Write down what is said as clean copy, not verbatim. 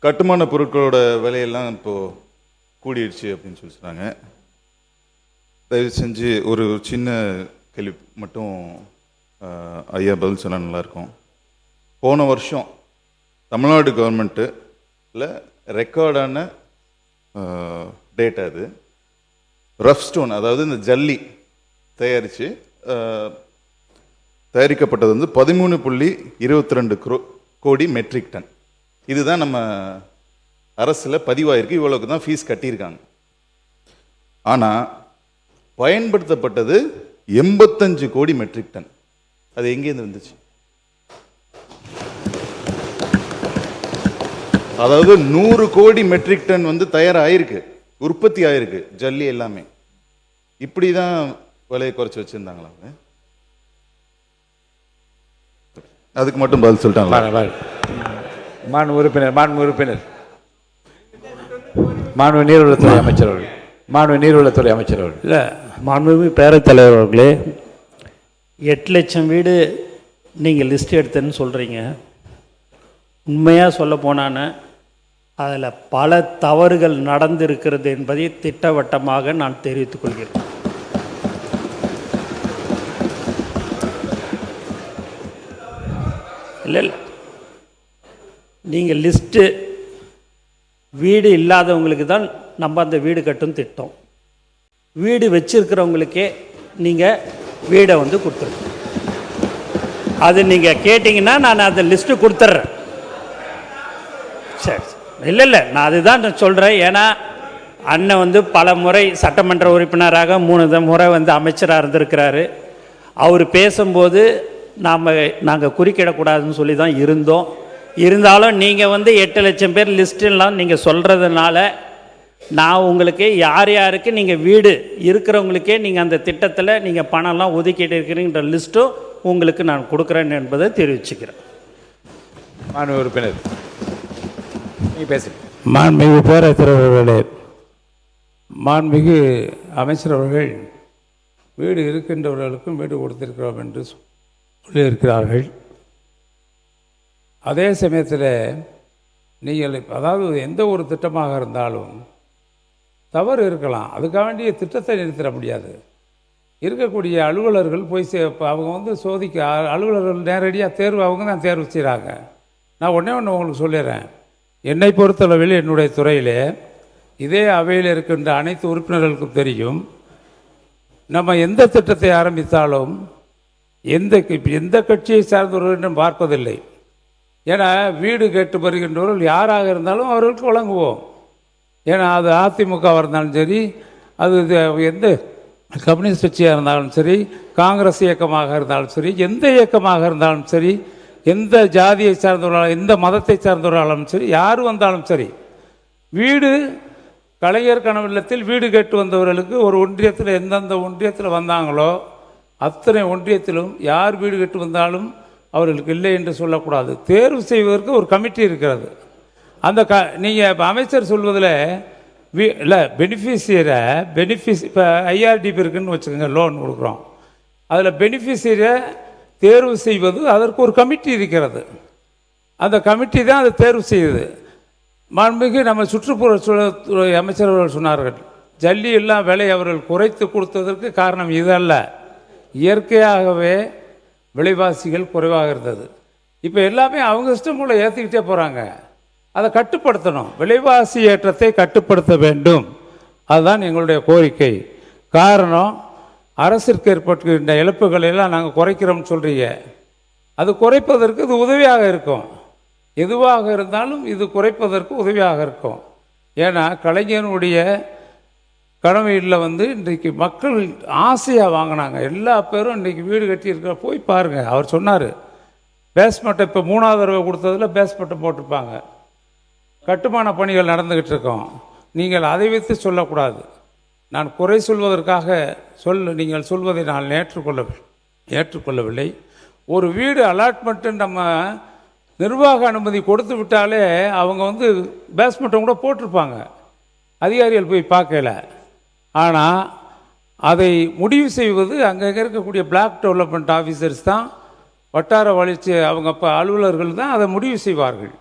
கட்டுமான பொருட்களோட விலையெல்லாம் இப்போது கூடிடுச்சு அப்படின்னு சொல்லி சொன்னாங்க. தயவு செஞ்சு ஒரு சின்ன கேள்வி மட்டும் ஐயா பதில் சொன்னால் நல்லாயிருக்கும். போன வருஷம் தமிழ்நாடு கவர்மெண்ட்டில் ரெக்கார்டான டேட்டா அது. ரஃப் ஸ்டோன், அதாவது இந்த ஜல்லி தயாரிக்கப்பட்டது வந்து 13.22 கோடி மெட்ரிக் டன். இதுதான் நம்ம அரசில் பதிவாயிருக்கு. இவ்வளவுக்கு தான் ஃபீஸ் கட்டியிருக்காங்க. ஆனால் பயன்படுத்தப்பட்டது 85 கோடி மெட்ரிக் டன். அது எங்கேருந்து வந்துச்சு? அதாவது 100 கோடி மெட்ரிக் டன் வந்து தயாராகிருக்கு, உற்பத்தி ஆயிருக்கு ஜல்லி எல்லாமே. இப்படி தான் விலையை குறைச்சி வச்சுருந்தாங்களா? அதுக்கு மட்டும் பதில் சொல்லிட்டாங்களா? மாண்பு உறுப்பினர் மாண்பு நீர்வளத்துறை அமைச்சர் அவர்கள். இல்லை, மாண்புமிகு பேரவைத் தலைவர் அவர்களே, 8 லட்சம் வீடு நீங்கள் லிஸ்ட் எடுத்தேன்னு சொல்கிறீங்க. உண்மையாக சொல்ல போனான்னு அதில் பல தவறுகள் நடந்திருக்கிறது என்பதை திட்டவட்டமாக நான் தெரிவித்துக் கொள்கிறேன். இல்லை, நீங்கள் லிஸ்ட்டு வீடு இல்லாதவங்களுக்கு தான் நம்ம அந்த வீடு கட்டும் திட்டம். வீடு வச்சிருக்கிறவங்களுக்கே நீங்கள் வீடை வந்து கொடுத்துருக்கோம். அது நீங்கள் கேட்டிங்கன்னா நான் அந்த லிஸ்ட்டு கொடுத்துட்றேன். சரி, இல்லை, நான் அதுதான் நான் சொல்கிறேன். ஏன்னா அண்ணன் வந்து பல முறை சட்டமன்ற உறுப்பினராக 3 முறை வந்து அமைச்சராக இருந்திருக்கிறாரு. அவர் பேசும்போது நாங்கள் குறுக்கிடக்கூடாதுன்னு சொல்லி தான் இருந்தோம். இருந்தாலும் நீங்கள் வந்து 8 லட்சம் பேர் லிஸ்ட்டெல்லாம் நீங்கள் சொல்கிறதுனால நான் உங்களுக்கு யார் யாருக்கு நீங்கள் வீடு இருக்கிறவங்களுக்கே நீங்கள் அந்த திட்டத்தில் நீங்கள் பணம்லாம் ஒதுக்கிட்டு இருக்கிறீங்கிற லிஸ்ட்டும் உங்களுக்கு நான் கொடுக்குறேன் என்பதை தெரிவிச்சுக்கிறேன். மாண்பு உறுப்பினர் நீங்கள் பேசு. மாண்புமிகு பேரவைத் தலைவர்களே, மாண்புமிகு அமைச்சர் அவர்கள் வீடு இருக்கின்றவர்களுக்கும் வீடு கொடுத்திருக்கிறோம் என்று சொல்லியிருக்கிறார்கள். அதே சமயத்தில் நீங்கள் அதாவது எந்த ஒரு திட்டமாக இருந்தாலும் தவறு இருக்கலாம், அதுக்காக வேண்டிய திட்டத்தை நிறுத்திட முடியாது. இருக்கக்கூடிய அலுவலர்கள் போய் அவங்க வந்து சோதிக்க அலுவலர்கள் நேரடியாக தேர்வு அவங்க தான் தேர்வு செய்கிறாங்க. நான் ஒன்றே ஒன்று உங்களுக்கு சொல்லிடுறேன். என்னை பொறுத்தளவில் என்னுடைய துறையிலே இதே அவையில் இருக்கின்ற அனைத்து உறுப்பினர்களுக்கும் தெரியும், நம்ம எந்த திட்டத்தை ஆரம்பித்தாலும் எந்த கட்சியை சார்ந்தவர்கள் என்றும் பார்ப்பதில்லை. ஏன்னா வீடு கேட்டு வருகின்றவர்கள் யாராக இருந்தாலும் அவர்களுக்கு வழங்குவோம். ஏன்னா அது அதிமுகவாக இருந்தாலும் சரி, அது எந்த கம்யூனிஸ்ட் கட்சியாக இருந்தாலும் சரி, காங்கிரஸ் இயக்கமாக இருந்தாலும் சரி, எந்த இயக்கமாக இருந்தாலும் சரி, எந்த ஜாதியை சார்ந்தவர்களாலும் எந்த மதத்தை சார்ந்தவர்களாலும் சரி, யார் வந்தாலும் சரி, வீடு கலைஞர் கனவு இல்லத்தில் வீடு கேட்டு வந்தவர்களுக்கு ஒரு ஒன்றியத்தில் எந்தெந்த ஒன்றியத்தில் வந்தாங்களோ அத்தனை ஒன்றியத்திலும் யார் வீடு கேட்டு வந்தாலும் அவர்களுக்கு இல்லை என்று சொல்லக்கூடாது. தேர்வு செய்வதற்கு ஒரு கமிட்டி இருக்கிறது. அந்த நீங்கள் இப்போ அமைச்சர் சொல்வதில் இல்லை பெனிஃபிஷியரை இப்போ ஐஆர்டிபி இருக்குன்னு வச்சுக்கோங்க, லோன் கொடுக்குறோம். அதில் பெனிஃபிஷியரை தேர்வு செய்வது அதற்கு ஒரு கமிட்டி இருக்கிறது. அந்த கமிட்டி தான் அதை தேர்வு செய்யுது. மாண்புமிகு நம்ம சுற்றுப்புறத்துறை அமைச்சர் அவர்கள் சொன்னார்கள், ஜல்லி எல்லாம் விலை அவர்கள் குறைத்து கொடுத்ததற்கு காரணம் இதல்ல, இயற்கையாகவே விலைவாசிகள் குறைவாக இருந்தது. இப்போ எல்லாமே அவங்க இஷ்டம் போல் ஏற்றிக்கிட்டே போகிறாங்க. அதை கட்டுப்படுத்தணும், விலைவாசி ஏற்றத்தை கட்டுப்படுத்த வேண்டும். அதுதான் எங்களுடைய கோரிக்கை. காரணம், அரசிற்கு ஏற்பட்டுகின்ற இழப்புகளை எல்லாம் நாங்கள் குறைக்கிறோம்னு சொல்கிறீங்க. அது குறைப்பதற்கு இது உதவியாக இருக்கும். எதுவாக இருந்தாலும் இது குறைப்பதற்கு உதவியாக இருக்கும். ஏன்னா கலைஞனுடைய கனவையில் வந்து இன்றைக்கு மக்கள் ஆசையாக வாங்கினாங்க. எல்லா பேரும் இன்றைக்கி வீடு கட்டியிருக்க போய் பாருங்கள். அவர் சொன்னார், பேஸ்மெண்ட்டை இப்போ 3வது தடவை கொடுத்ததில் பேஸ்மெண்ட்டை போட்டிருப்பாங்க. கட்டுமான பணிகள் நடந்துக்கிட்டு இருக்கோம். நீங்கள் அதை வைத்து சொல்லக்கூடாது. நான் குறை சொல்வதற்காக நீங்கள் சொல்வதை நான் ஏற்றுக்கொள்ளவில்லை. ஒரு வீடு அலாட்மெண்ட்டு நம்ம நிர்வாக அனுமதி கொடுத்து விட்டாலே அவங்க வந்து பேஸ்மெண்ட்டை கூட போட்டிருப்பாங்க, அதிகாரிகள் போய் பார்க்கல. ஆனால் அதை முடிவு செய்வது அங்கே இருக்கக்கூடிய பிளாக் டெவலப்மெண்ட் ஆஃபீஸர்ஸ் தான், வட்டார வளர்ச்சி அவங்க அலுவலர்கள் தான் அதை முடிவு செய்வார்கள்.